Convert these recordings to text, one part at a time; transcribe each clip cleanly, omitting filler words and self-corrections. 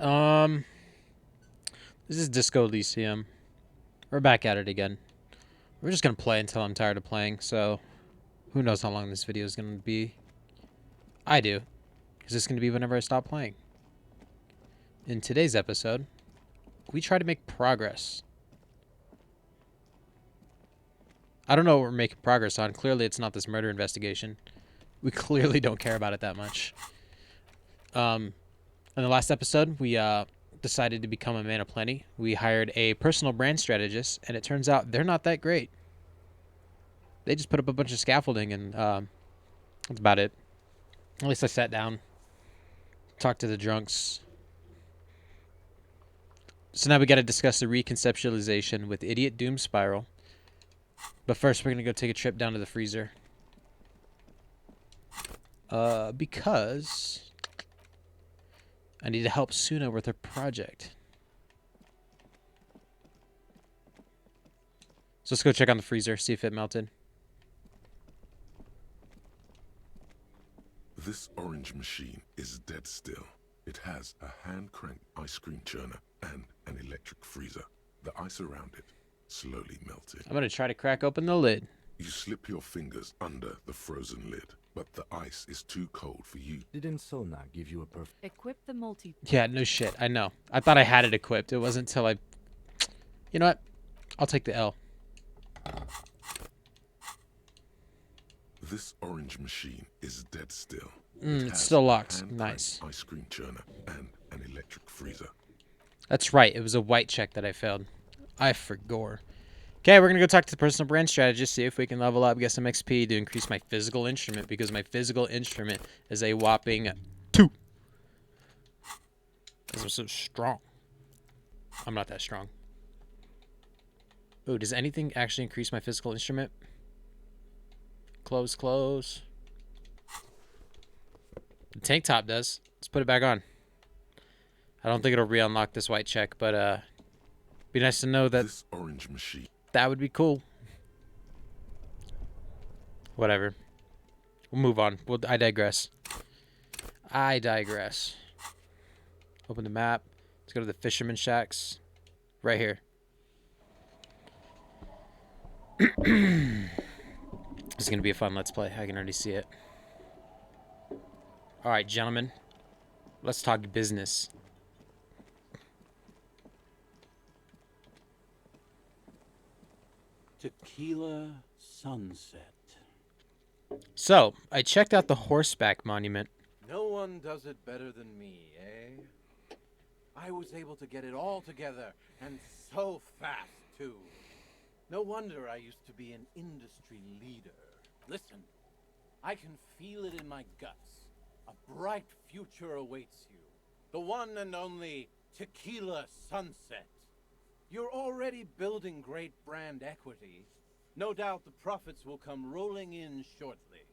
Um, this is Disco Elysium. We're back at it again. We're just gonna play until I'm tired of playing, so who knows how long this video is gonna be. I do, because it's gonna be whenever I stop playing. In today's episode, we try to make progress. I don't know what we're making progress on. Clearly, it's not this murder investigation. We clearly don't care about it that much. In the last episode, we decided to become a man of plenty. We hired a personal brand strategist, and it turns out they're not that great. They just put up a bunch of scaffolding, and that's about it. At least I sat down, talked to the drunks. So now we got to discuss the reconceptualization with Idiot Doom Spiral. But first, we're going to go take a trip down to the freezer. Because I need to help Suna with her project. So let's go check on the freezer, see if it melted. This orange machine is dead still. It has a hand-cranked ice cream churner and an electric freezer. The ice around it slowly melted. I'm going to try to crack open the lid. You slip your fingers under the frozen lid, but the ice is too cold for you. Didn't Sona give you a perfect... Equip the multi... Yeah, no shit. I know. I thought I had it equipped. It wasn't until I... You know what? I'll take the L. This orange machine is dead still. It's still locked. Nice. Ice cream churner and an electric freezer. That's right. It was a white check that I failed. I forgot. Okay, we're going to go talk to the personal brand strategist, see if we can level up, get some XP to increase my physical instrument, because my physical instrument is a whopping 2. Because I'm so strong. I'm not that strong. Ooh, does anything actually increase my physical instrument? Close, close. The tank top does. Let's put it back on. I don't think it'll re-unlock this white check, but be nice to know that this orange machine. That would be cool. Whatever. We'll move on. I digress. I digress. Open the map. Let's go to the fisherman shacks. Right here. This is going to be a fun let's play. I can already see it. Alright, gentlemen. Let's talk business. Tequila Sunset. So, I checked out the horseback monument. No one does it better than me, eh? I was able to get it all together, and so fast, too. No wonder I used to be an industry leader. Listen, I can feel it in my guts. A bright future awaits you. The one and only Tequila Sunset. You're already building great brand equity. No doubt the profits will come rolling in shortly.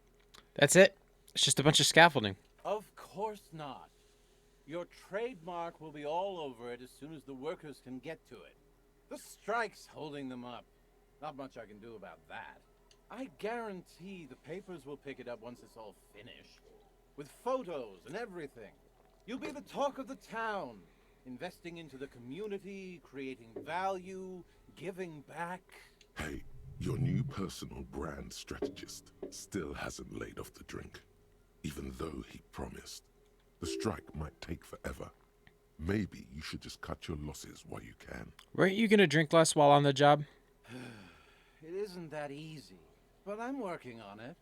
That's it. It's just a bunch of scaffolding. Of course not. Your trademark will be all over it as soon as the workers can get to it. The strike's holding them up. Not much I can do about that. I guarantee the papers will pick it up once it's all finished. With photos and everything. You'll be the talk of the town. Investing into the community, creating value, giving back. Hey, your new personal brand strategist still hasn't laid off the drink, even though he promised. The strike might take forever. Maybe you should just cut your losses while you can. Weren't you going to drink less while on the job? It isn't that easy, but I'm working on it.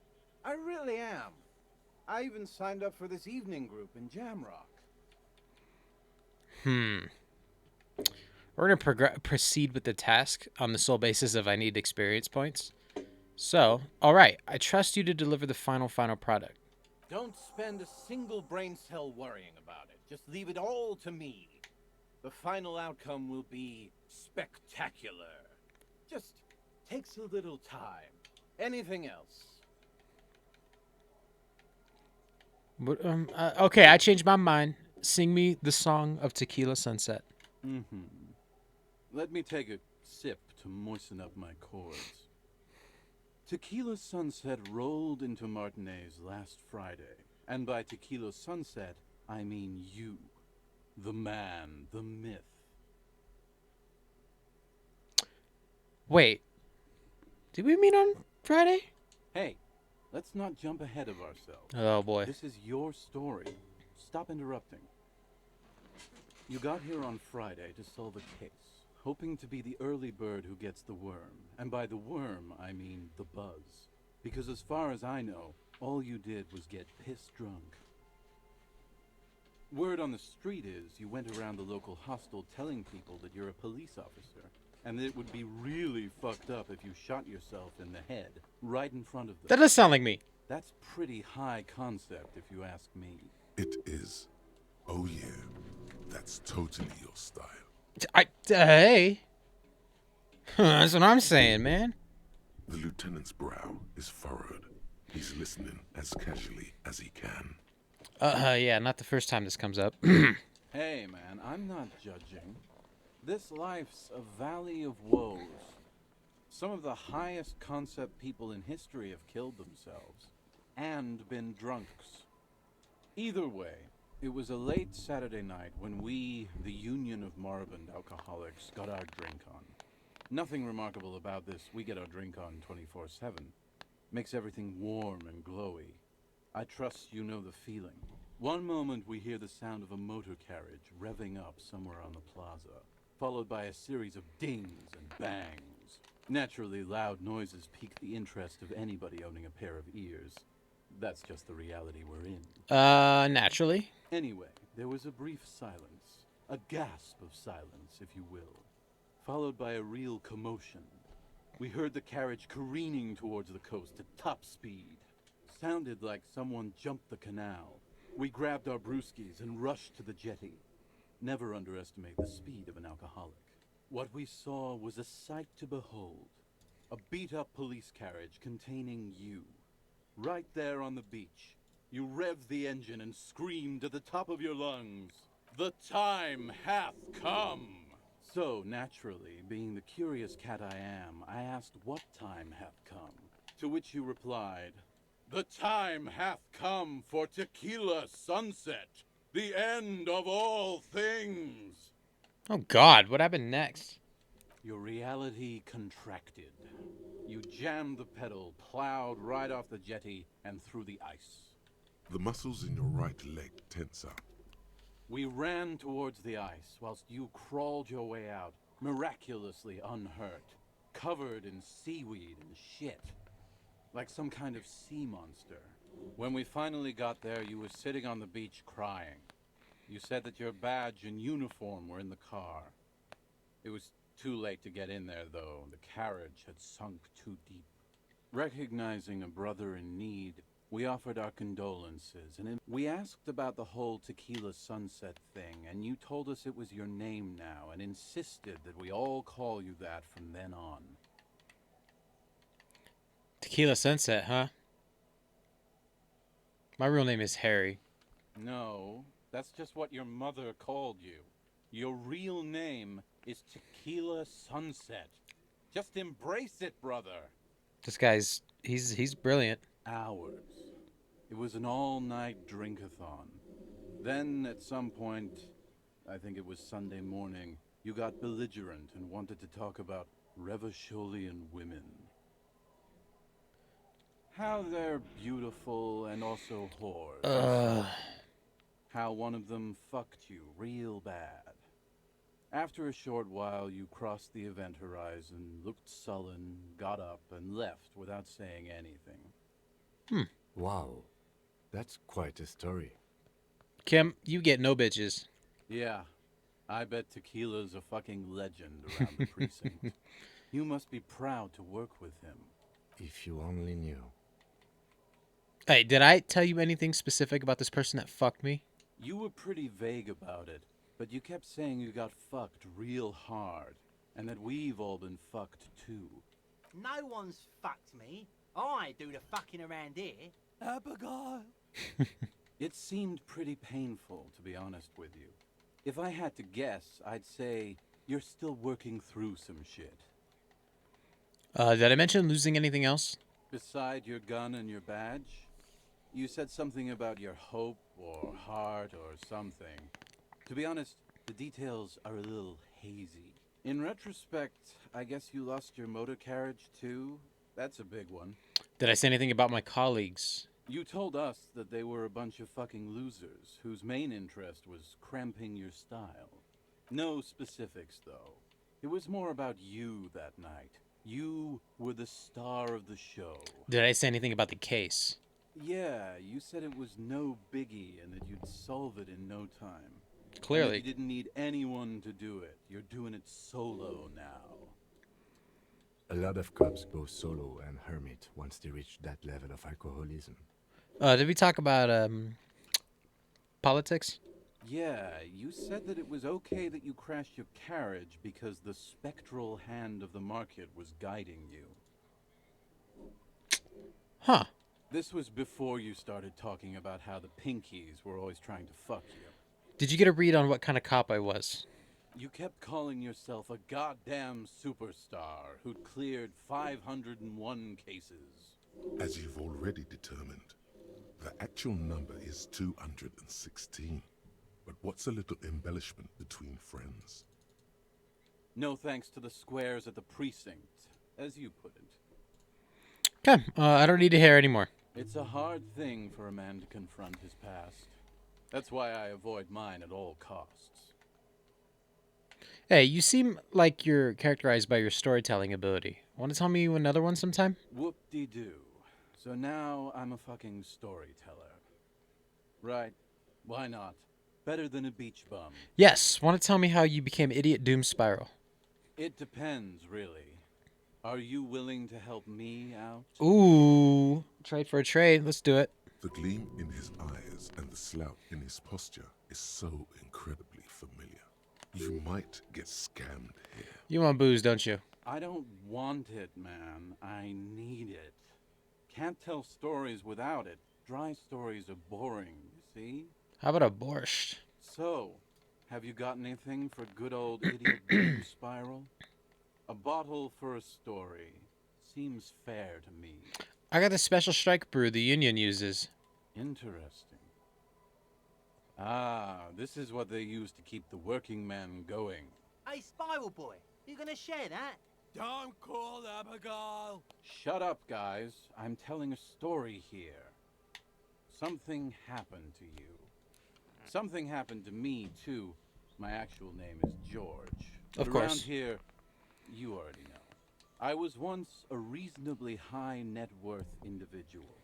I really am. I even signed up for this evening group in Jamrock. We're going to proceed with the task on the sole basis of I need experience points. So, alright, I trust you to deliver the final product. Don't spend a single brain cell worrying about it. Just leave it all to me. The final outcome will be spectacular. Just takes a little time. Anything else? But, okay, I changed my mind. Sing me the song of Tequila Sunset. Let me take a sip to moisten up my chords. Tequila Sunset rolled into Martinez last Friday. And by Tequila Sunset, I mean you. The man, the myth. Wait. Did we meet on Friday? Hey, let's not jump ahead of ourselves. Oh, boy. This is your story. Stop interrupting. You got here on Friday to solve a case, hoping to be the early bird who gets the worm. And by the worm, I mean the buzz. Because as far as I know, all you did was get piss drunk. Word on the street is you went around the local hostel telling people that you're a police officer, and that it would be really fucked up if you shot yourself in the head, right in front of them. That does sound like me. That's pretty high concept, if you ask me. It is. Oh yeah, that's totally your style. Hey. That's what I'm saying, man. The lieutenant's brow is furrowed. He's listening as casually as he can. Yeah, not the first time this comes up. Hey, man, I'm not judging. This life's a valley of woes. Some of the highest concept people in history have killed themselves and been drunks. Either way, it was a late Saturday night when we, the Union of Moribund Alcoholics, got our drink on. Nothing remarkable about this. We get our drink on 24/7. Makes everything warm and glowy. I trust you know the feeling. One moment we hear the sound of a motor carriage revving up somewhere on the plaza, followed by a series of dings and bangs. Naturally, loud noises pique the interest of anybody owning a pair of ears. That's just the reality we're in. Naturally. Anyway, there was a brief silence, a gasp of silence, if you will, followed by a real commotion. We heard the carriage careening towards the coast at top speed. Sounded like someone jumped the canal. We grabbed our brewskis and rushed to the jetty. Never underestimate the speed of an alcoholic. What we saw was a sight to behold. A beat-up police carriage containing you. Right there on the beach. You revved the engine and screamed at the top of your lungs, "The time hath come!" So, naturally, being the curious cat I am, I asked what time hath come. To which you replied, "The time hath come for tequila sunset, the end of all things." Oh, God. What happened next? Your reality contracted. You jammed the pedal, plowed right off the jetty, and through the ice. The muscles in your right leg tense up. We ran towards the ice, whilst you crawled your way out, miraculously unhurt, covered in seaweed and shit, like some kind of sea monster. When we finally got there, you were sitting on the beach crying. You said that your badge and uniform were in the car. It was too late to get in there, though. The carriage had sunk too deep. Recognizing a brother in need, we offered our condolences, and we asked about the whole tequila sunset thing, and you told us it was your name now, and insisted that we all call you that from then on. Tequila Sunset, huh? My real name is Harry. No, that's just what your mother called you. Your real name is Tequila Sunset. Just embrace it, brother. This guy's... He's brilliant. Hours. It was an all-night drink-a-thon. Then, at some point, I think it was Sunday morning, you got belligerent and wanted to talk about Revacholian women. How they're beautiful and also whores. How one of them fucked you real bad. After a short while, you crossed the event horizon, looked sullen, got up, and left without saying anything. Wow, that's quite a story. Kim, you get no bitches. Yeah, I bet Tequila's a fucking legend around the precinct. You must be proud to work with him. If you only knew. Hey, did I tell you anything specific about this person that fucked me? You were pretty vague about it, but you kept saying you got fucked real hard, and that we've all been fucked too. No one's fucked me. I do the fucking around here. Abigail. It seemed pretty painful, to be honest with you. If I had to guess, I'd say you're still working through some shit. Did I mention losing anything else? Beside your gun and your badge, you said something about your hope or heart or something. To be honest, the details are a little hazy. In retrospect, I guess you lost your motor carriage too? That's a big one. Did I say anything about my colleagues? You told us that they were a bunch of fucking losers whose main interest was cramping your style. No specifics, though. It was more about you that night. You were the star of the show. Did I say anything about the case? Yeah, you said it was no biggie and that you'd solve it in no time. And that Clearly. you didn't need anyone to do it. You're doing it solo now. A lot of cops go solo and hermit once they reach that level of alcoholism. Did we talk about politics? Yeah, you said that it was okay that you crashed your carriage because the spectral hand of the market was guiding you. Huh. This was before you started talking about how the Pinkies were always trying to fuck you. Did you get a read on what kind of cop I was? You kept calling yourself a goddamn superstar who'd cleared 501 cases. As you've already determined, the actual number is 216. But what's a little embellishment between friends? No thanks to the squares at the precinct, as you put it. Okay, I don't need to hear anymore. It's a hard thing for a man to confront his past. That's why I avoid mine at all costs. Hey, you seem like you're characterized by your storytelling ability. Want to tell me another one sometime? Whoop-de-doo. So now I'm a fucking storyteller. Right. Why not? Better than a beach bum. Yes. Want to tell me how you became Idiot Doom Spiral? It depends, really. Are you willing to help me out? Ooh. Trade for a trade. Let's do it. The gleam in his eyes and the slouch in his posture is so incredibly familiar. You might get scammed here. You want booze, don't you? I don't want it, man. I need it. Can't tell stories without it. Dry stories are boring, you see? How about a borscht? So, have you got anything for good old Idiot Doom Spiral? A bottle for a story. Seems fair to me. I got the special strike brew the union uses. Interesting. Ah, this is what they use to keep the working man going. Hey, Spiral Boy, you gonna share that? Don't call Abigail! Shut up, guys. I'm telling a story here. Something happened to you. Something happened to me, too. My actual name is George. Of But course. around here, you already know. I was once a reasonably high net worth individual.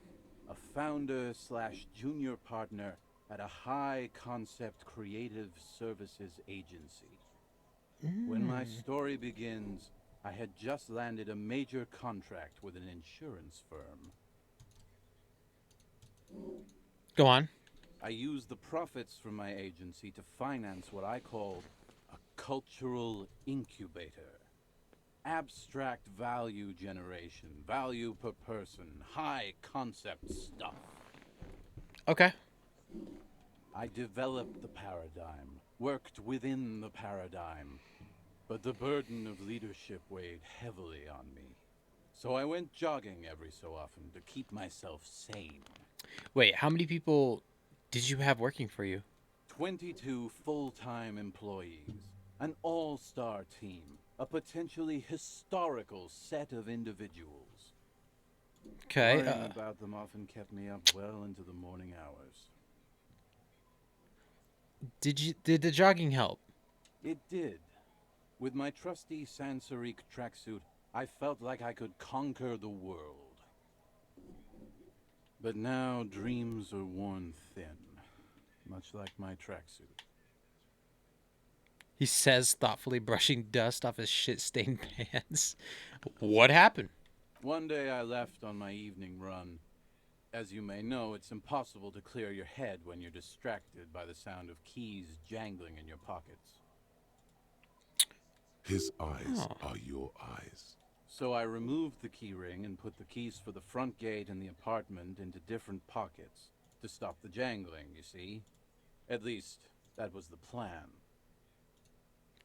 A founder slash junior partner at a high concept creative services agency. When my story begins, I had just landed a major contract with an insurance firm. Go on. I used the profits from my agency to finance what I called a cultural incubator. Abstract value generation, value per person, high concept stuff. Okay. I developed the paradigm, worked within the paradigm, but the burden of leadership weighed heavily on me. So I went jogging every so often to keep myself sane. Wait, how many people did you have working for you? 22 full-time employees, an all-star team, a potentially historical set of individuals. Okay. Worrying about them often kept me up well into the morning hours. Did the jogging help? It did. With my trusty Sansarique tracksuit, I felt like I could conquer the world. But now dreams are worn thin, much like my tracksuit. He says, thoughtfully brushing dust off his shit-stained pants. What happened? One day I left on my evening run. As you may know, it's impossible to clear your head when you're distracted by the sound of keys jangling in your pockets. His eyes Oh. are your eyes. So I removed the key ring and put the keys for the front gate and the apartment into different pockets to stop the jangling, you see? At least, that was the plan.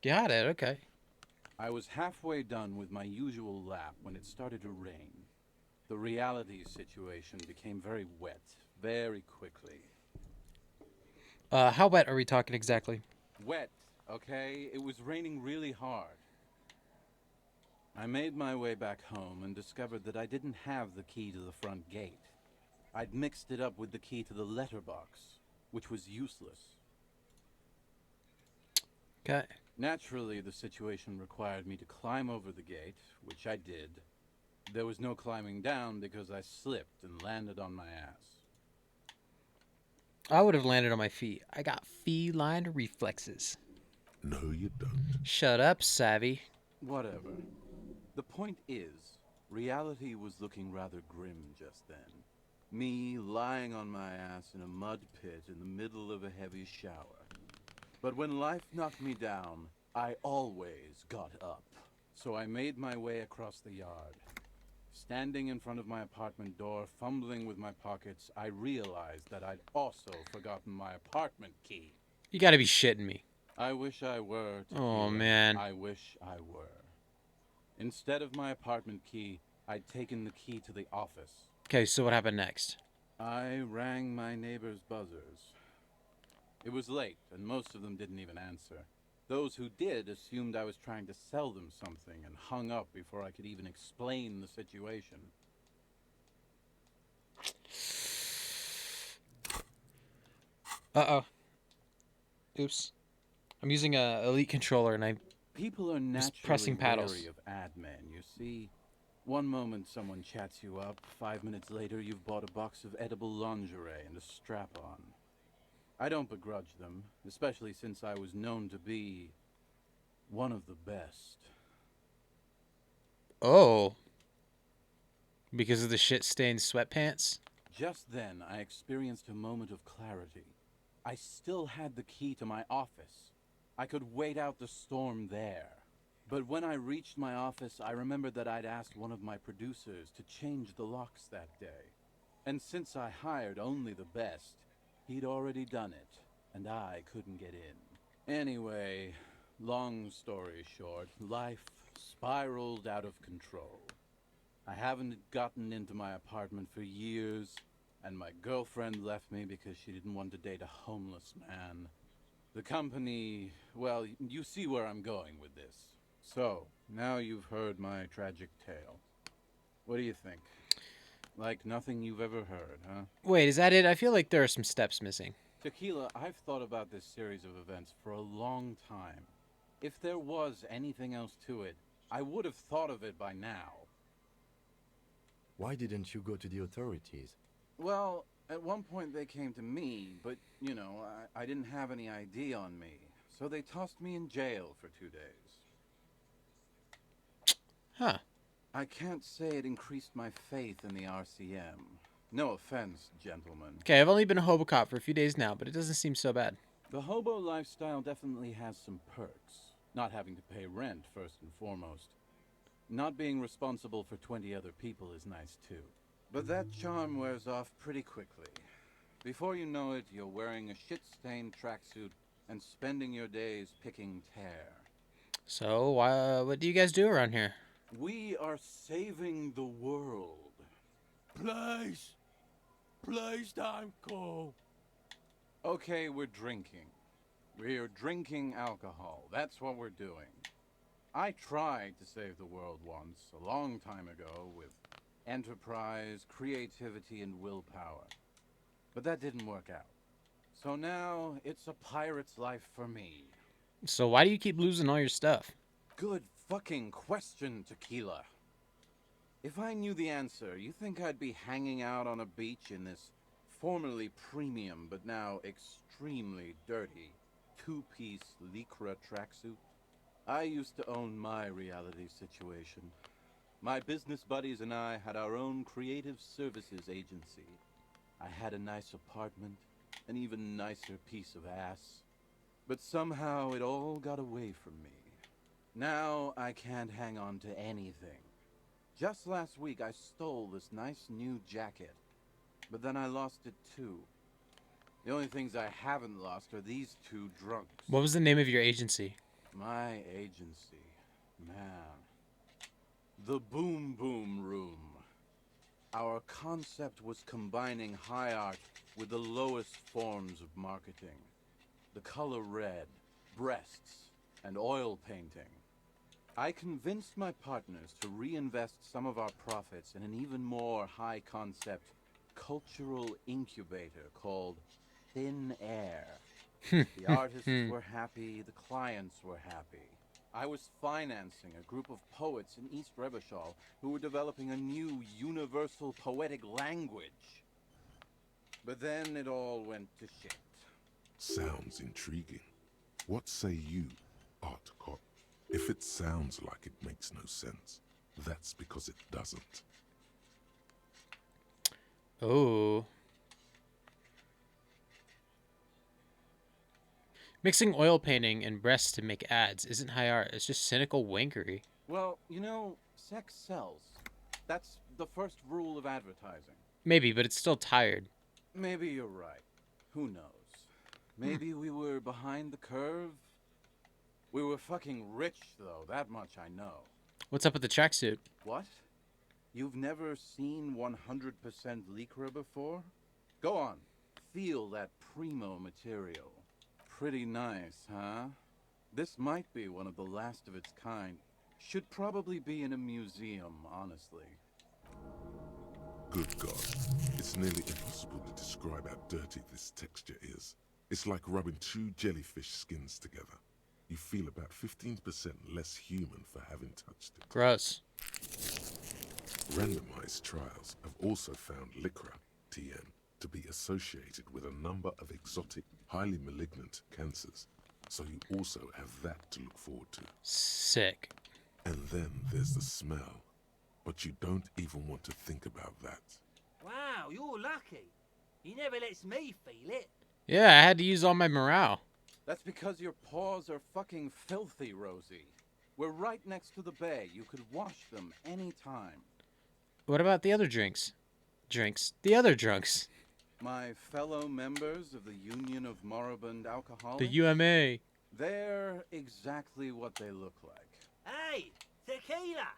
Got it, okay. I was halfway done with my usual lap when it started to rain. The reality situation became very wet, very quickly. How wet are we talking exactly? Wet, okay? It was raining really hard. I made my way back home and discovered that I didn't have the key to the front gate. I'd mixed it up with the key to the letterbox, which was useless. Okay. Naturally, the situation required me to climb over the gate, which I did. There was no climbing down because I slipped and landed on my ass. I would have landed on my feet. I got feline reflexes. No, you don't. Shut up, Savvy. Whatever. The point is, reality was looking rather grim just then. Me lying on my ass in a mud pit in the middle of a heavy shower. But when life knocked me down, I always got up. So I made my way across the yard. Standing in front of my apartment door, fumbling with my pockets, I realized that I'd also forgotten my apartment key. You gotta be shitting me. I wish I were. Oh, Tequila. man. I wish I were. Instead of my apartment key, I'd taken the key to the office. Okay, so what happened next? I rang my neighbor's buzzers. It was late, and most of them didn't even answer. Those who did assumed I was trying to sell them something and hung up before I could even explain the situation. Uh-oh. Oops. I'm using a Elite controller, and I... People are naturally pressing paddles. wary of ad men, you see. One moment someone chats you up, 5 minutes later you've bought a box of edible lingerie and a strap-on. I don't begrudge them, especially since I was known to be one of the best. Oh. Because of the shit-stained sweatpants? Just then, I experienced a moment of clarity. I still had the key to my office. I could wait out the storm there. But when I reached my office, I remembered that I'd asked one of my producers to change the locks that day. And since I hired only the best, he'd already done it, and I couldn't get in. Anyway, long story short, life spiraled out of control. I haven't gotten into my apartment for years, and my girlfriend left me because she didn't want to date a homeless man. The company, well, you see where I'm going with this. So, now you've heard my tragic tale. What do you think? Like nothing you've ever heard, huh? Wait, is that it? I feel like there are some steps missing. Tequila, I've thought about this series of events for a long time. If there was anything else to it, I would have thought of it by now. Why didn't you go to the authorities? Well, at one point they came to me, but, you know, I didn't have any ID on me. So they tossed me in jail for 2 days. Huh. I can't say it increased my faith in the RCM. No offense, gentlemen. Okay, I've only been a hobo cop for a few days now, but it doesn't seem so bad. The hobo lifestyle definitely has some perks. Not having to pay rent, first and foremost. Not being responsible for 20 other people is nice, too. But that charm wears off pretty quickly. Before you know it, you're wearing a shit-stained tracksuit and spending your days picking tear. So, what do you guys do around here? We are saving the world. Please. Please don't go. Okay, we're drinking. We're drinking alcohol. That's what we're doing. I tried to save the world once, a long time ago, with enterprise, creativity, and willpower. But that didn't work out. So now, it's a pirate's life for me. So why do you keep losing all your stuff? Good fucking question, Tequila. If I knew the answer, you think I'd be hanging out on a beach in this formerly premium but now extremely dirty two-piece lycra tracksuit? I used to own my reality situation. My business buddies and I had our own creative services agency. I had a nice apartment, an even nicer piece of ass. But somehow it all got away from me. Now I can't hang on to anything. Just last week I stole this nice new jacket, but then I lost it too. The only things I haven't lost are these two drunks. What was the name of your agency? My agency, man. The Boom Boom Room. Our concept was combining high art with the lowest forms of marketing. The color red, breasts and oil painting. I convinced my partners to reinvest some of our profits in an even more high-concept cultural incubator called Thin Air. The artists were happy, the clients were happy. I was financing a group of poets in East Revachol who were developing a new universal poetic language. But then it all went to shit. Sounds intriguing. What say you, Art Cop? If it sounds like it makes no sense, that's because it doesn't. Oh. Mixing oil painting and breasts to make ads isn't high art. It's just cynical wankery. Well, you know, sex sells. That's the first rule of advertising. Maybe, but it's still tired. Maybe you're right. Who knows? Maybe we were behind the curve? We were fucking rich, though. That much I know. What's up with the tracksuit? What? You've never seen 100% Lycra before? Go on. Feel that primo material. Pretty nice, huh? This might be one of the last of its kind. Should probably be in a museum, honestly. Good God, it's nearly impossible to describe how dirty this texture is. It's like rubbing two jellyfish skins together. You feel about 15% less human for having touched it. Gross. Randomized trials have also found Lycra, TN, to be associated with a number of exotic, highly malignant cancers. So you also have that to look forward to. Sick. And then there's the smell. But you don't even want to think about that. Wow, you're lucky. He never lets me feel it. Yeah, I had to use all my morale. That's because your paws are fucking filthy, Rosie. We're right next to the bay. You could wash them anytime. What about the other drinks? The other drunks. My fellow members of the Union of Moribund Alcoholics? The UMA. They're exactly what they look like. Hey, tequila!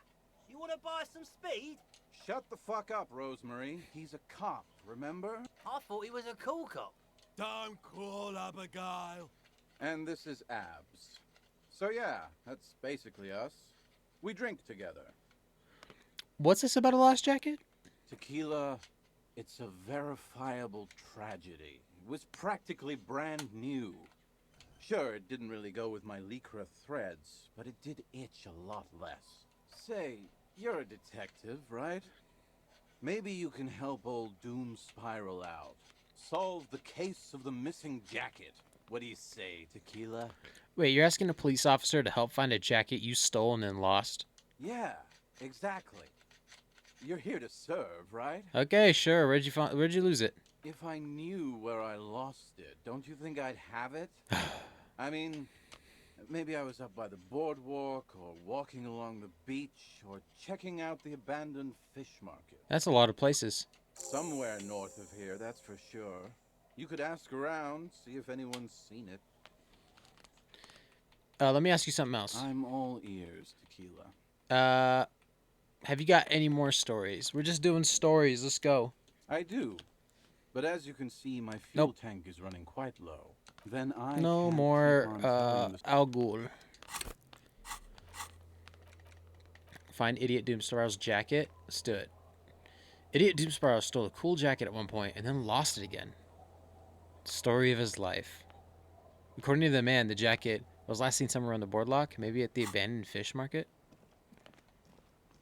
You want to buy some speed? Shut the fuck up, Rosemary. He's a cop, remember? I thought he was a cool cop. Don't call Abigail. And this is Abs. So yeah, that's basically us. We drink together. What's this about a lost jacket? Tequila, it's a verifiable tragedy. It was practically brand new. Sure, it didn't really go with my Lycra threads, but it did itch a lot less. Say, you're a detective, right? Maybe you can help old Doom Spiral out. Solve the case of the missing jacket. What do you say, Tequila? Wait, you're asking a police officer to help find a jacket you stole and then lost? Yeah, exactly. You're here to serve, right? Okay, sure. Where'd you lose it? If I knew where I lost it, don't you think I'd have it? I mean, maybe I was up by the boardwalk, or walking along the beach, or checking out the abandoned fish market. That's a lot of places. Somewhere north of here, that's for sure. You could ask around, see if anyone's seen it. Let me ask you something else. I'm all ears, Tequila. Have you got any more stories? We're just doing stories. Let's go. I do. But as you can see, my fuel tank is running quite low. Then I No can't more keep on telling the Al Ghul. Find Idiot Doom Spiral's jacket. Let's do it. Idiot Doom Spiral stole a cool jacket at one point and then lost it again. Story of his life. According to the man, the jacket was last seen somewhere on the boardwalk, maybe at the abandoned fish market.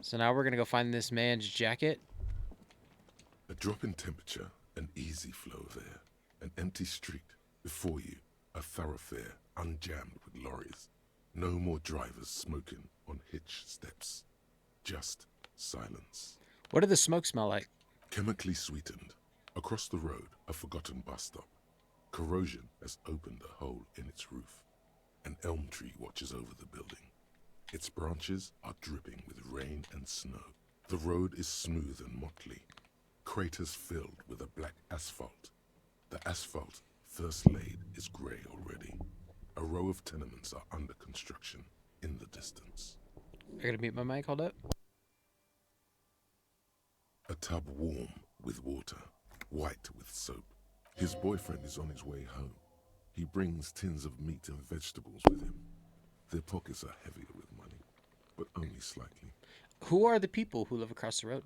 So now we're going to go find this man's jacket. A drop in temperature, an easy flow of air, an empty street. Before you, a thoroughfare unjammed with lorries. No more drivers smoking on hitch steps. Just silence. What did the smoke smell like? Chemically sweetened. Across the road, a forgotten bus stop. Corrosion has opened a hole in its roof. An elm tree watches over the building. Its branches are dripping with rain and snow. The road is smooth and motley. Craters filled with a black asphalt. The asphalt, first laid, is grey already. A row of tenements are under construction in the distance. I gotta mute my mic, hold up. A tub warm with water, white with soap. His boyfriend is on his way home. He brings tins of meat and vegetables with him. Their pockets are heavier with money, but only slightly. Who are the people who live across the road?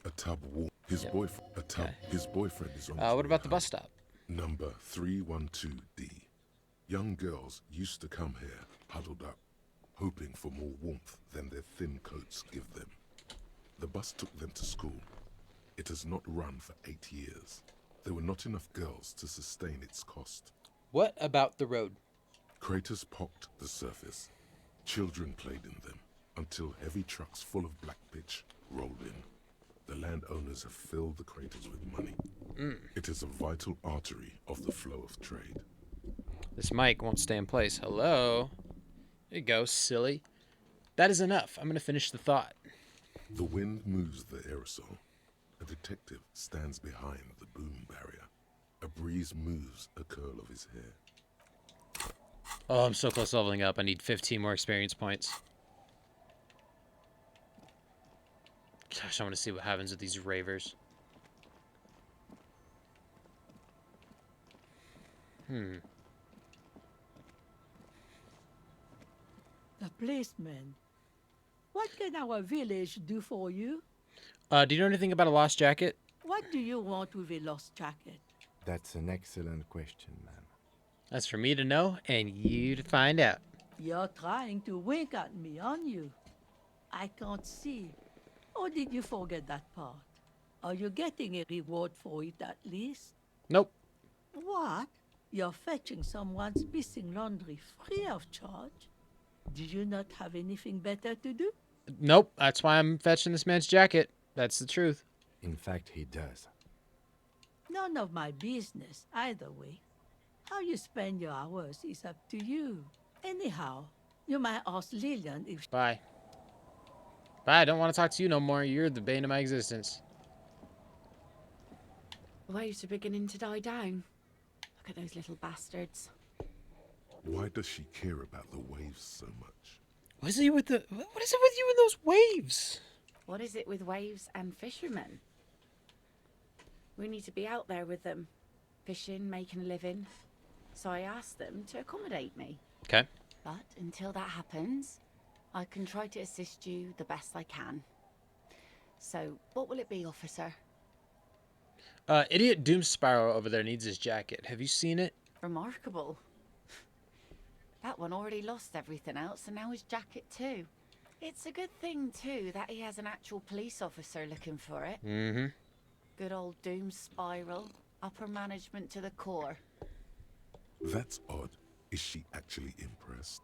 A tub warm. His boyfriend. A tub. Okay. His boyfriend is on. What about the bus stop? Number 312D. Young girls used to come here, huddled up, hoping for more warmth than their thin coats give them. The bus took them to school. It has not run for 8 years. There were not enough girls to sustain its cost. What about the road? Craters pocked the surface. Children played in them until heavy trucks full of black pitch rolled in. The landowners have filled the craters with money. It is a vital artery of the flow of trade. This mic won't stay in place. Hello? There you go, silly. That is enough. I'm going to finish the thought. The wind moves the aerosol. A detective stands behind the boom barrier. A breeze moves a curl of his hair. Oh, I'm so close to leveling up. I need 15 more experience points. Gosh, I want to see what happens with these ravers. The policeman. What can our village do for you? Do you know anything about a lost jacket? What do you want with a lost jacket? That's an excellent question, ma'am. That's for me to know and you to find out. You're trying to wink at me, aren't you? I can't see. Or did you forget that part? Are you getting a reward for it at least? Nope. What? You're fetching someone's missing laundry free of charge? Do you not have anything better to do? Nope. That's why I'm fetching this man's jacket. That's the truth. In fact, he does. None of my business, either way. How you spend your hours is up to you. Anyhow, you might ask Lillian if... Bye. Bye. I don't want to talk to you no more. You're the bane of my existence. The waves are beginning to die down. Look at those little bastards. Why does she care about the waves so much? What is it with you and those waves? What is it with waves and fishermen? We need to be out there with them, fishing, making a living. So I asked them to accommodate me. Okay. But until that happens, I can try to assist you the best I can. So, what will it be, officer? Idiot Doom Spiral over there needs his jacket. Have you seen it? Remarkable. That one already lost everything else, and now his jacket too. It's a good thing, too, that he has an actual police officer looking for it. Mm-hmm. Good old Doom Spiral. Upper management to the core. That's odd. Is she actually impressed?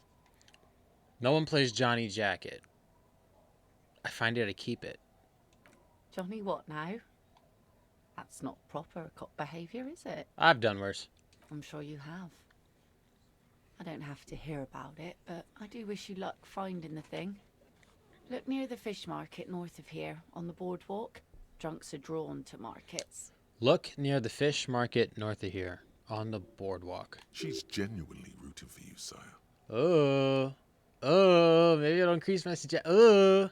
No one plays Johnny Jacket. I find out to keep it. Johnny what now? That's not proper cop behaviour, is it? I've done worse. I'm sure you have. I don't have to hear about it, but I do wish you luck finding the thing. Look near the fish market north of here, on the boardwalk. Drunks are drawn to markets. Look near the fish market north of here, on the boardwalk. She's genuinely rooting for you, sire. Oh, maybe it'll increase my suggestion.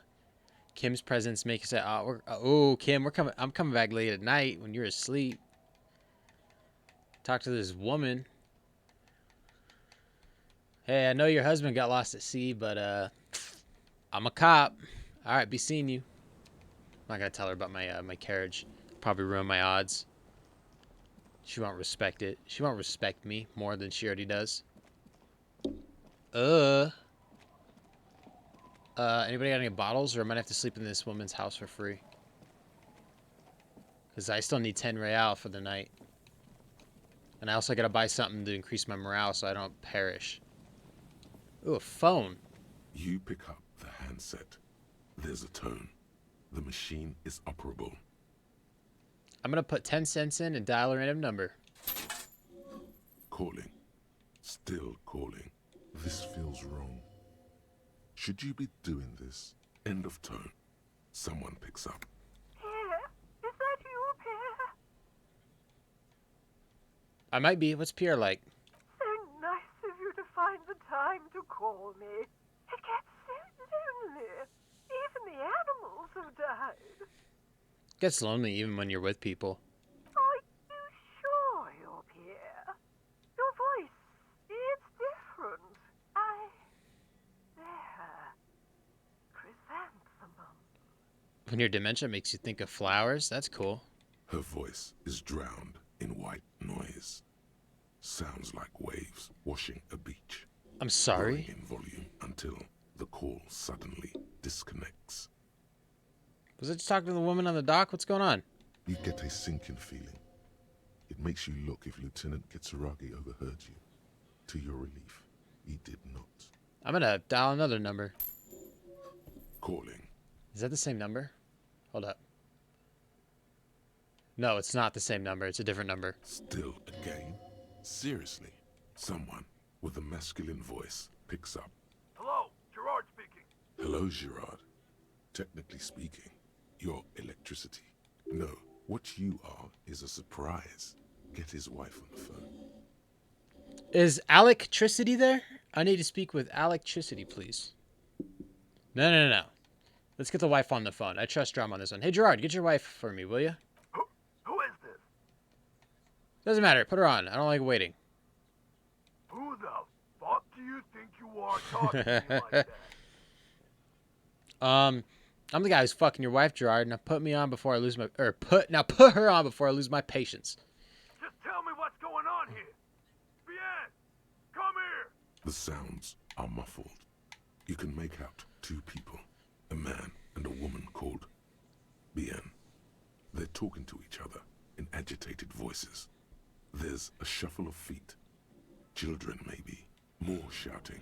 Kim's presence makes it. Kim, I'm coming back late at night when you're asleep. Talk to this woman. Hey, I know your husband got lost at sea, but I'm a cop. All right, be seeing you. I'm not gonna tell her about my carriage. Probably ruin my odds. She won't respect it. She won't respect me more than she already does. Anybody got any bottles, or I might have to sleep in this woman's house for free? Because I still need 10 real for the night. And I also gotta buy something to increase my morale so I don't perish. Ooh, a phone. You pick up the handset. There's a tone. The machine is operable. I'm gonna put 10 cents in and dial a random number. Calling. Still calling. This feels wrong. Should you be doing this? End of tone. Someone picks up. Pierre, is that you, Pierre? I might be. What's Pierre like? So nice of you to find the time to call me. It gets so lonely. Even the animals have died. Gets lonely even when you're with people. Are you sure you're Pierre? Your voice When your dementia makes you think of flowers, that's cool. Her voice is drowned in white noise. Sounds like waves washing a beach. I'm Growing sorry. in volume until the call suddenly disconnects. Was I just talking to the woman on the dock? What's going on? You get a sinking feeling. It makes you look if Lieutenant Kitsuragi overheard you. To your relief, he did not. I'm gonna dial another number. Calling. Is that the same number? Hold up. No, it's not the same number. It's a different number. Still again? Seriously? Someone with a masculine voice picks up. Hello, Gerard speaking. Hello, Gerard. Technically speaking, you're electricity. No, what you are is a surprise. Get his wife on the phone. Is Alectricity there? I need to speak with Alectricity, please. No. Let's get the wife on the phone. I trust Drum on this one. Hey, Gerard, get your wife for me, will you? Who is this? Doesn't matter. Put her on. I don't like waiting. Who the fuck do you think you are talking to me like that? I'm the guy who's fucking your wife, Gerard. Now put me on before I lose my... put her on before I lose my patience. Just tell me what's going on here. Bien, come here. The sounds are muffled. You can make out two people, a man and a woman called Bien. They're talking to each other in agitated voices. There's a shuffle of feet. Children, maybe. More shouting.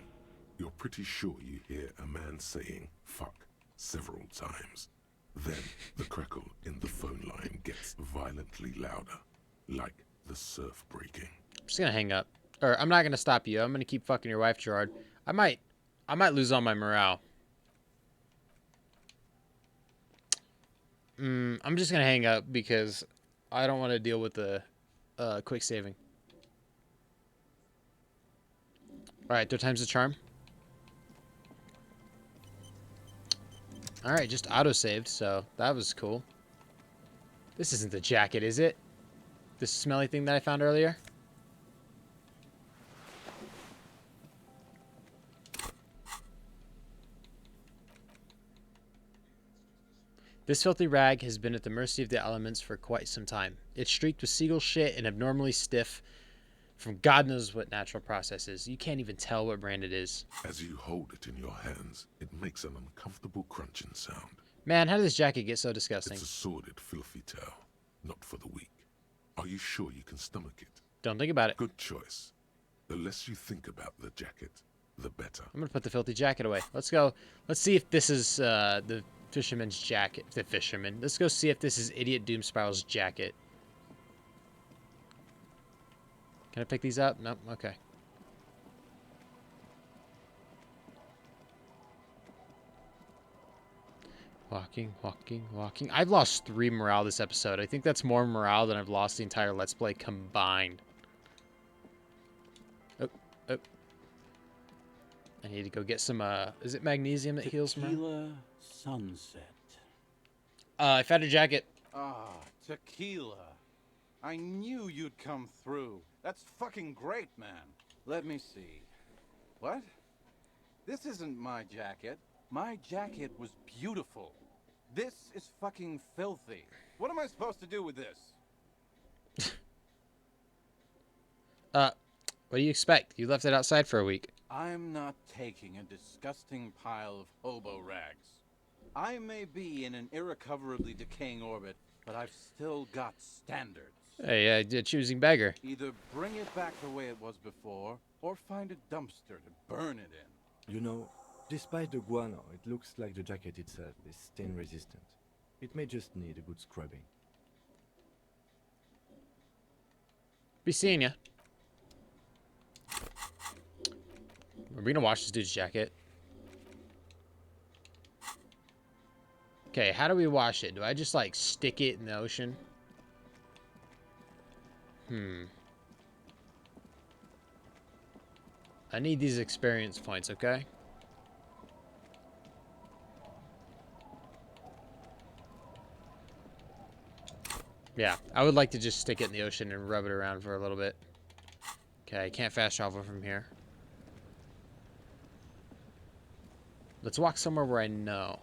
You're pretty sure you hear a man saying fuck several times. Then the crackle in the phone line gets violently louder, like the surf breaking. I'm just gonna hang up. Or I'm not gonna stop you. I'm gonna keep fucking your wife, Gerard. I might lose all my morale. I'm just gonna hang up because I don't want to deal with the quick saving. Alright, third time's the charm. Alright, just auto-saved, so that was cool. This isn't the jacket, is it? This smelly thing that I found earlier? This filthy rag has been at the mercy of the elements for quite some time. It's streaked with seagull shit and abnormally stiff from God knows what natural processes. You can't even tell what brand it is. As you hold it in your hands, it makes an uncomfortable crunching sound. Man, how did this jacket get so disgusting? It's a sordid, filthy tale, not for the weak. Are you sure you can stomach it? Don't think about it. Good choice. The less you think about the jacket, the better. I'm gonna put the filthy jacket away. Let's go. Let's see if this is the fisherman's jacket. The fisherman. Let's go see if this is Idiot Doomspiral's jacket. Can I pick these up? Nope. Okay. Walking. I've lost 3 morale this episode. I think that's more morale than I've lost the entire Let's Play combined. Oh. I need to go get some, is it magnesium that heals morale? Tequila sunset. I found a jacket. Ah, tequila. I knew you'd come through. That's fucking great, man. Let me see. What? This isn't my jacket. My jacket was beautiful. This is fucking filthy. What am I supposed to do with this? What do you expect? You left it outside for a week. I'm not taking a disgusting pile of hobo rags. I may be in an irrecoverably decaying orbit, but I've still got standards. Hey, choosing beggar. Either bring it back the way it was before, or find a dumpster to burn it in. You know, despite the guano, it looks like the jacket itself is stain resistant. It may just need a good scrubbing. Be seeing ya. Are we gonna wash this dude's jacket? Okay, how do we wash it? Do I just, like, stick it in the ocean? I need these experience points, okay? Yeah, I would like to just stick it in the ocean and rub it around for a little bit. Okay, I can't fast travel from here. Let's walk somewhere where I know.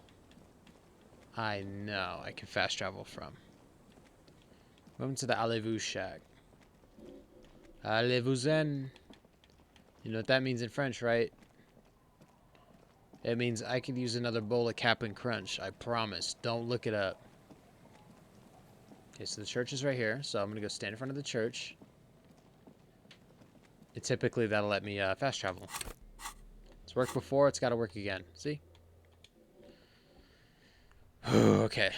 I know I can fast travel from. Welcome to the Allez-vous shack. Allez-vous-en. You know what that means in French, right? It means I could use another bowl of Cap'n Crunch. I promise. Don't look it up. Okay, so the church is right here. So I'm going to go stand in front of the church. And typically that'll let me fast travel. It's worked before. It's got to work again. See? Okay.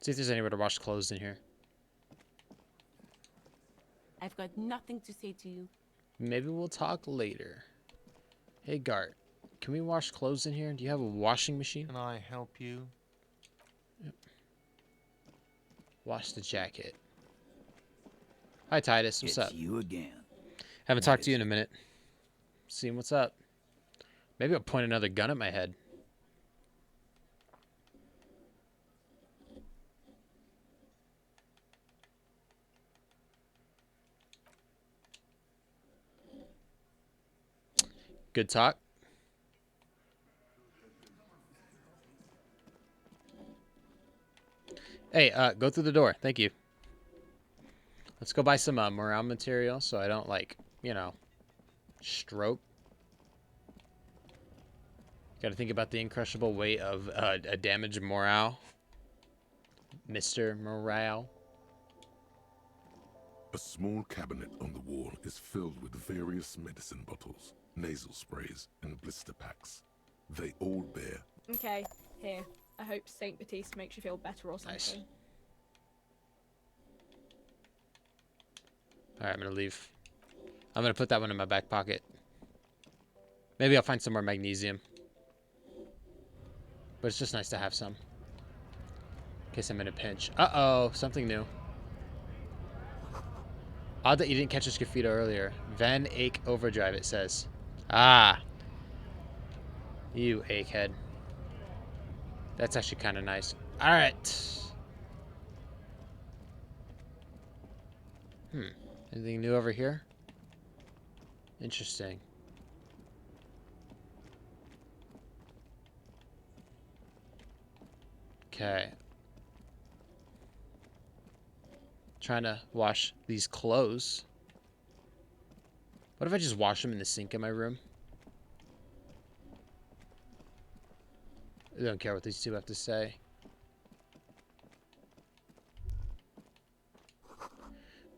See if there's anywhere to wash clothes in here. I've got nothing to say to you. Maybe we'll talk later. Hey, Gart. Can we wash clothes in here? Do you have a washing machine? Can I help you? Yep. Wash the jacket. Hi, Titus. What's up? It's you again. Haven't talked to you in a minute. Seeing what's up. Maybe I'll point another gun at my head. Good talk. Hey, go through the door. Thank you. Let's go buy some morale material so I don't, like, you know, stroke. Gotta think about the incrushable weight of a damaged morale. Mr. Morale. A small cabinet on the wall is filled with various medicine bottles, nasal sprays, and blister packs. They all bear... Okay, here. I hope Saint Baptiste makes you feel better or something. Nice. Alright, I'm gonna leave. I'm gonna put that one in my back pocket. Maybe I'll find some more magnesium. But it's just nice to have some. In case I'm in a pinch. Uh-oh, something new. Odd that you didn't catch a Scaffito earlier. Van Eyck Overdrive, it says. Ah. You achehead. That's actually kind of nice. Alright. Anything new over here? Interesting. Okay. Trying to wash these clothes. What if I just wash them in the sink in my room? I don't care what these two have to say.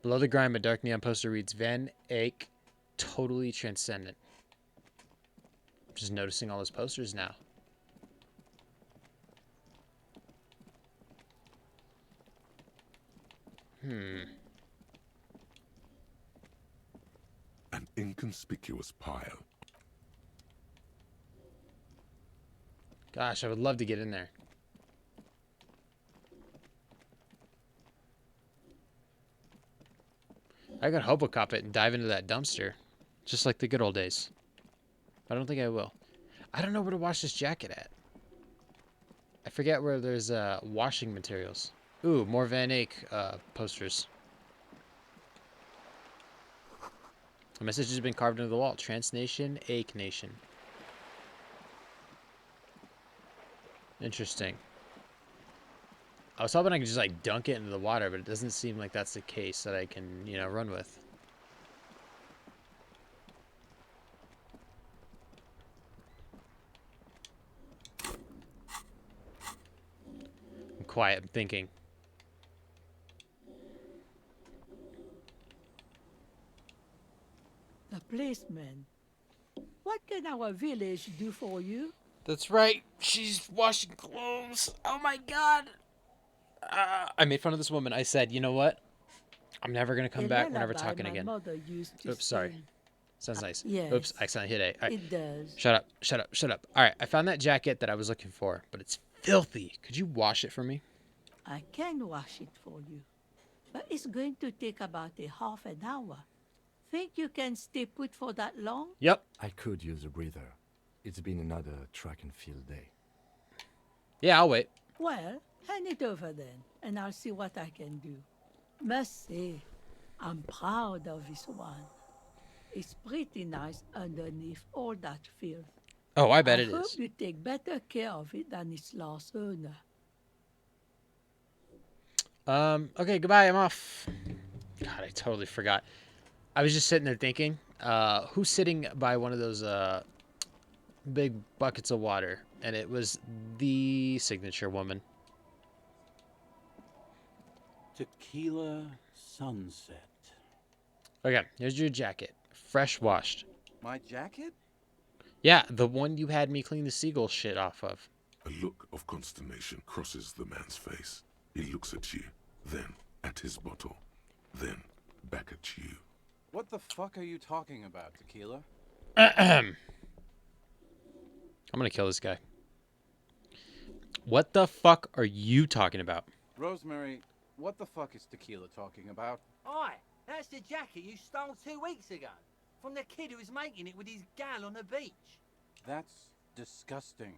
Below the grime, a dark neon poster reads, Van Eyck, totally transcendent. I'm just noticing all his posters now. An inconspicuous pile. Gosh, I would love to get in there. I could Hobocop it and dive into that dumpster. Just like the good old days. I don't think I will. I don't know where to wash this jacket at. I forget where there's washing materials. Ooh, more Van Eyck posters. A message has been carved into the wall. Trans Nation, Eyck Nation. Interesting. I was hoping I could just like dunk it into the water, but it doesn't seem like that's the case that I can, you know, run with. I'm quiet, I'm thinking. The policeman. What can our village do for you? That's right. She's washing clothes. Oh my god. I made fun of this woman. I said, you know what? I'm never going to come back. We're never talking again. Oops, sorry. Sounds nice. Yes, Oops, I accidentally hit A. Right. It does. Shut up, shut up, shut up. All right, I found that jacket that I was looking for, but it's filthy. Could you wash it for me? I can wash it for you, but it's going to take about a half an hour. Think you can stay put for that long? Yep. I could use a breather. It's been another track and field day. Yeah, I'll wait. Well, hand it over then, and I'll see what I can do. Must say, I'm proud of this one. It's pretty nice underneath all that filth. Oh, I bet I it hope is. you take better care of it than its last owner. Okay, goodbye. I'm off. God, I totally forgot. I was just sitting there thinking, who's sitting by one of those big buckets of water? And it was the signature woman. Tequila sunset. Okay, here's your jacket. Fresh washed. My jacket? Yeah, the one you had me clean the seagull shit off of. A look of consternation crosses the man's face. He looks at you, then at his bottle, then back at you. What the fuck are you talking about, Tequila? I'm gonna kill this guy. What the fuck are you talking about? Rosemary, what the fuck is Tequila talking about? Aye, that's the jacket you stole 2 weeks ago. From the kid who was making it with his gal on the beach. That's disgusting.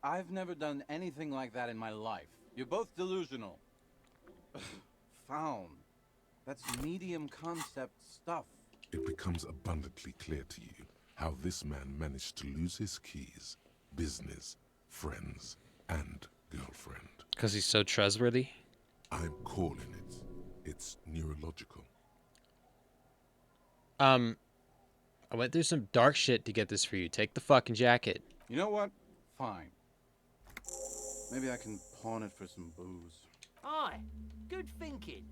I've never done anything like that in my life. You're both delusional. Found. That's medium concept stuff. It becomes abundantly clear to you how this man managed to lose his keys, business, friends, and girlfriend. Because he's so trustworthy? I'm calling it. It's neurological. I went through some dark shit to get this for you. Take the fucking jacket. You know what? Fine. Maybe I can pawn it for some booze. Aye, good thinking.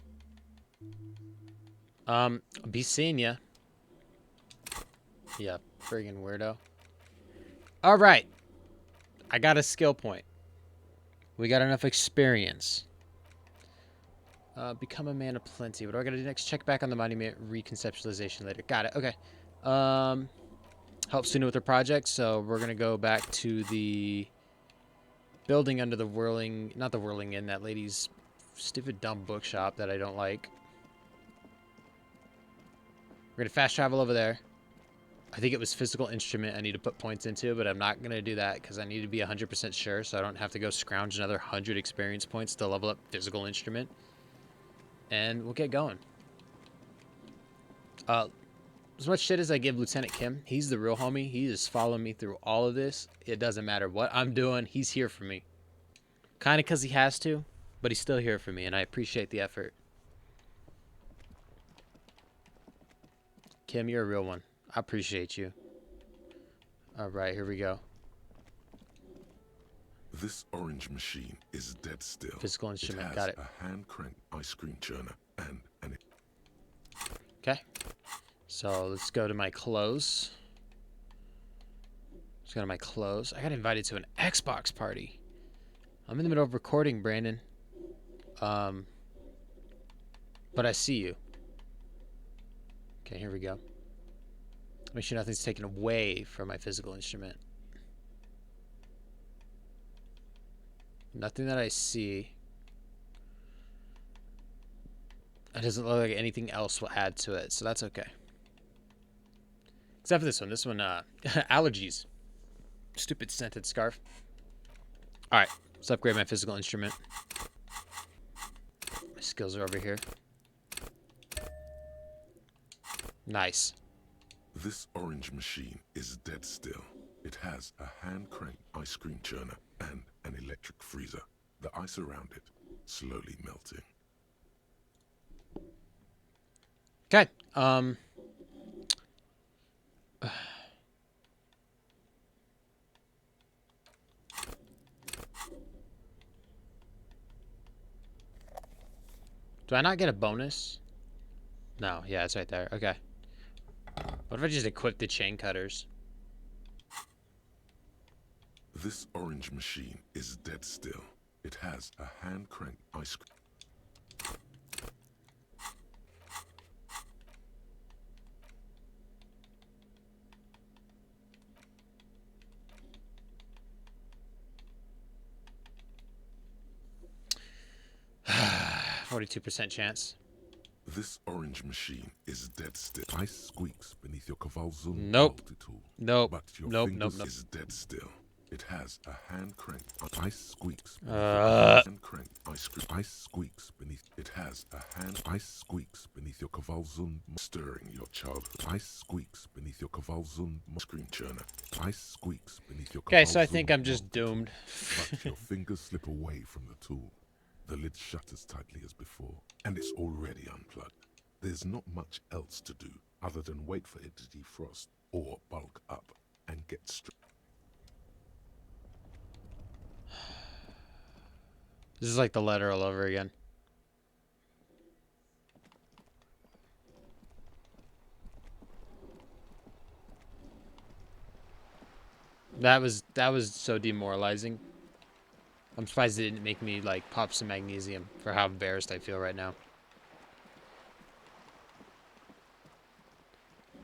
Be seeing ya. Yeah, friggin' weirdo. Alright. I got a skill point. We got enough experience. Become a man of plenty. What do I gotta do next? Check back on the monument. Reconceptualization later. Got it. Okay. Help student with their project. So we're gonna go back to the building under the whirling... Not the whirling inn. That lady's stupid dumb bookshop that I don't like. We're gonna fast travel over there. I think it was physical instrument I need to put points into, but I'm not gonna do that because I need to be 100% sure, so I don't have to go scrounge another 100 experience points to level up physical instrument. And we'll get going. As much shit as I give Lieutenant Kim, he's the real homie. He is following me through all of this. It doesn't matter what I'm doing. He's here for me. Kind of because he has to, but he's still here for me, and I appreciate the effort. Kim, you're a real one. I appreciate you. All right, here we go. This orange machine is dead still. Physical instrument, it has got it. A hand-cranked ice cream churner and an... Okay. So let's go to my clothes. Let's go to my clothes. I got invited to an Xbox party. I'm in the middle of recording, Brandon. But I see you. Okay, here we go. Make sure nothing's taken away from my physical instrument. Nothing that I see. It doesn't look like anything else will add to it, so that's okay. Except for this one. This one, allergies. Stupid scented scarf. Alright, let's upgrade my physical instrument. My skills are over here. Nice. This orange machine is dead still. It has a hand-cranked ice cream churner and an electric freezer. The ice around it slowly melting. Okay, do I not get a bonus? No, yeah, it's right there. Okay. What if I just equip the chain cutters? This orange machine is dead still. It has a hand-cranked ice cream. %42 chance. This orange machine is dead still. Ice squeaks beneath your Cavalzun Nope. multi-tool. Nope. But your Nope. fingers Nope. is dead still. It has a hand crank. Ice squeaks. Uh. Hand crank. Ice squeaks beneath. It has a hand. Ice squeaks beneath your Kavalzun. Stirring your childhood. Ice squeaks beneath your Kavalzun. Screen churner. Ice squeaks beneath your. Okay, so I think I'm just doomed. But your fingers slip away from the tool. The lid shutters tightly as before, and it's already unplugged. There's not much else to do other than wait for it to defrost or bulk up and get straight. This is like the letter all over again. That was so demoralizing. I'm surprised it didn't make me like pop some magnesium for how embarrassed I feel right now.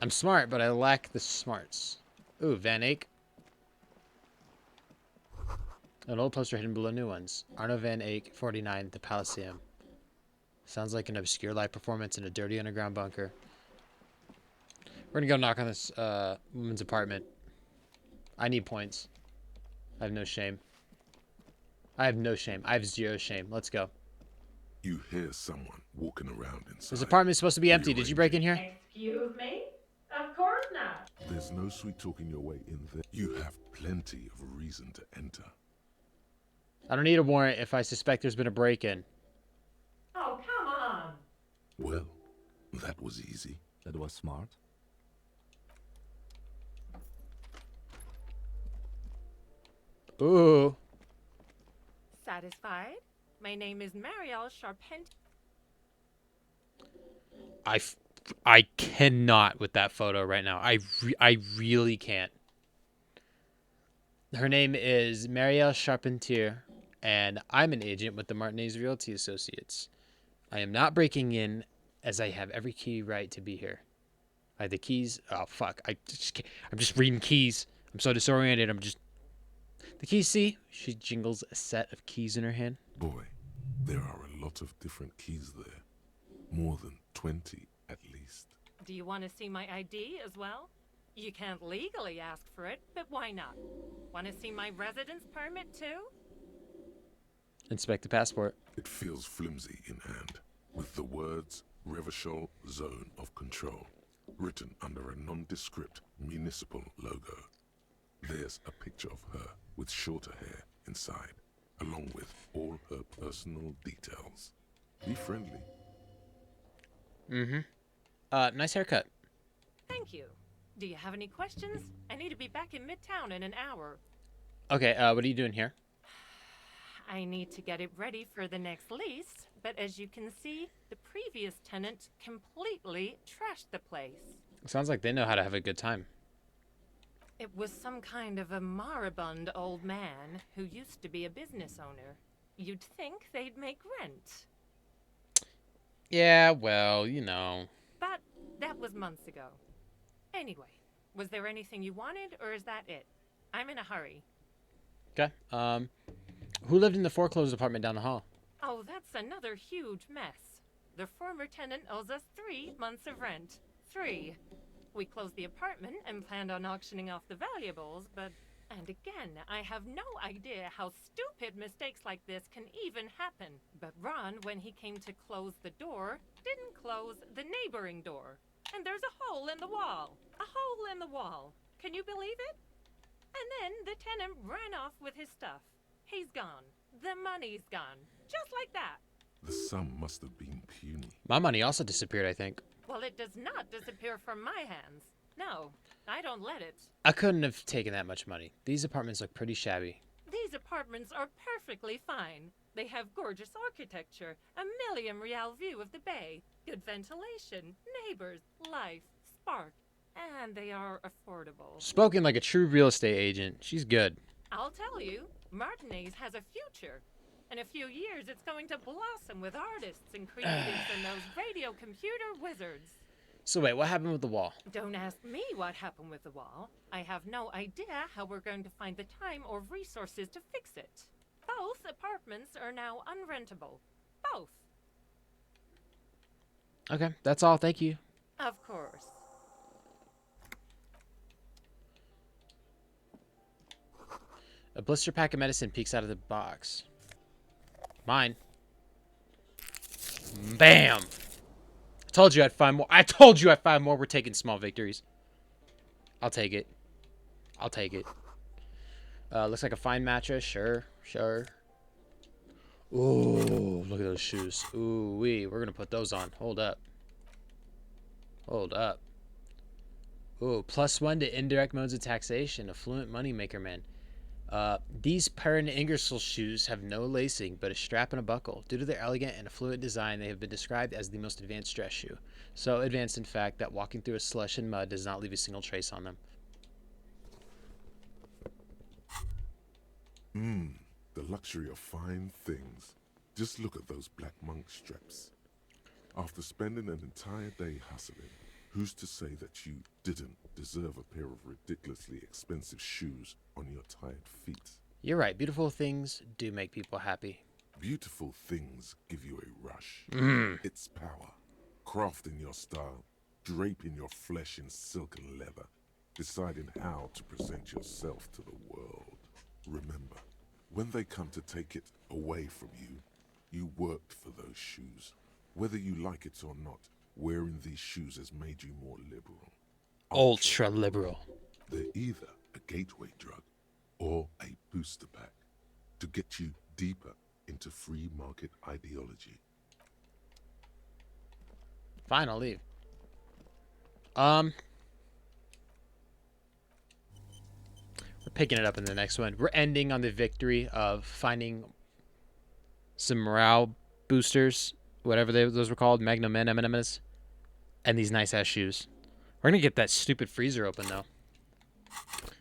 I'm smart, but I lack the smarts. Ooh, Van Eyck. An old poster hidden below new ones. Arno Van Eyck, 49, the Elysium. Sounds like an obscure live performance in a dirty underground bunker. We're gonna go knock on this woman's apartment. I need points. I have no shame. I have no shame. I have zero shame. Let's go. You hear someone walking around inside. This apartment is supposed to be empty. Did you break in here? Excuse me? Of course not. There's no sweet talking your way in there. You have plenty of reason to enter. I don't need a warrant if I suspect there's been a break-in. Oh, come on. Well, that was easy. That was smart. Ooh. Satisfied? My name is Marielle Charpentier. I cannot with that photo right now. I really can't. Her name is Marielle Charpentier, and I'm an agent with the Martinez Realty Associates. I am not breaking in, as I have every key right to be here. I have the keys. Oh fuck! I'm just reading keys. I'm so disoriented. The keys. See, she jingles a set of keys in her hand. Boy, there are a lot of different keys there. More than 20 at least. Do you want to see my ID as well? You can't legally ask for it, but why not? Want to see my residence permit too? Inspect the passport. It feels flimsy in hand, with the words Revachol Zone of Control written under a nondescript municipal logo. There's a picture of her with shorter hair inside, along with all her personal details. Be friendly. Mm-hmm. Nice haircut. Thank you. Do you have any questions? I need to be back in Midtown in an hour. Okay, what are you doing here? I need to get it ready for the next lease, but as you can see, the previous tenant completely trashed the place. Sounds like they know how to have a good time. It was some kind of a moribund old man who used to be a business owner. You'd think they'd make rent. Yeah, well, you know. But that was months ago. Anyway, was there anything you wanted, or is that it? I'm in a hurry. Okay. Who lived in the foreclosed apartment down the hall? Oh, that's another huge mess. The former tenant owes us 3 months of rent. 3. We closed the apartment and planned on auctioning off the valuables, but... And again, I have no idea how stupid mistakes like this can even happen. But Ron, when he came to close the door, didn't close the neighboring door. And there's a hole in the wall. A hole in the wall. Can you believe it? And then the tenant ran off with his stuff. He's gone. The money's gone. Just like that. The sum must have been puny. My money also disappeared, I think. Well, it does not disappear from my hands. No, I don't let it. I couldn't have taken that much money. These apartments look pretty shabby. These apartments are perfectly fine. They have gorgeous architecture, a million real view of the bay, good ventilation, neighbors, life, spark, and they are affordable. Spoken like a true real estate agent. She's good. I'll tell you, Martinez has a future. In a few years, it's going to blossom with artists and creatives and those radio computer wizards. So wait, what happened with the wall? Don't ask me what happened with the wall. I have no idea how we're going to find the time or resources to fix it. Both apartments are now unrentable. Both. Okay, that's all. Thank you. Of course. A blister pack of medicine peeks out of the box. Mine. Bam! I told you I'd find more. I told you I'd find more. We're taking small victories. I'll take it. I'll take it. Looks like a fine mattress. Sure. Sure. Ooh, look at those shoes. Ooh, we're going to put those on. Hold up. Hold up. Ooh, +1 to indirect modes of taxation. Affluent moneymaker, man. These Perrin Ingersoll shoes have no lacing, but a strap and a buckle. Due to their elegant and affluent design, they have been described as the most advanced dress shoe. So advanced, in fact, that walking through a slush and mud does not leave a single trace on them. The luxury of fine things. Just look at those black monk straps. After spending an entire day hustling, who's to say that you didn't deserve a pair of ridiculously expensive shoes on your tired feet? You're right. Beautiful things do make people happy. Beautiful things give you a rush. It's power. Crafting your style, draping your flesh in silk and leather, deciding how to present yourself to the world. Remember, when they come to take it away from you, you worked for those shoes. Whether you like it or not, wearing these shoes has made you more liberal. Ultra liberal. They're either a gateway drug or a booster pack to get you deeper into free market ideology. Fine, I'll leave. We're picking it up in the next one. We're ending on the victory of finding some morale boosters, whatever those were called, Magnum Men, M&Ms, and these nice-ass shoes. We're going to get that stupid freezer open, though.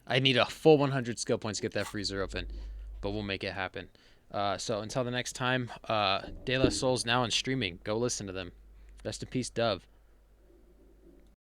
I need a full 100 skill points to get that freezer open, but we'll make it happen. So until the next time, De La Soul's now on streaming. Go listen to them. Rest in peace, Dove.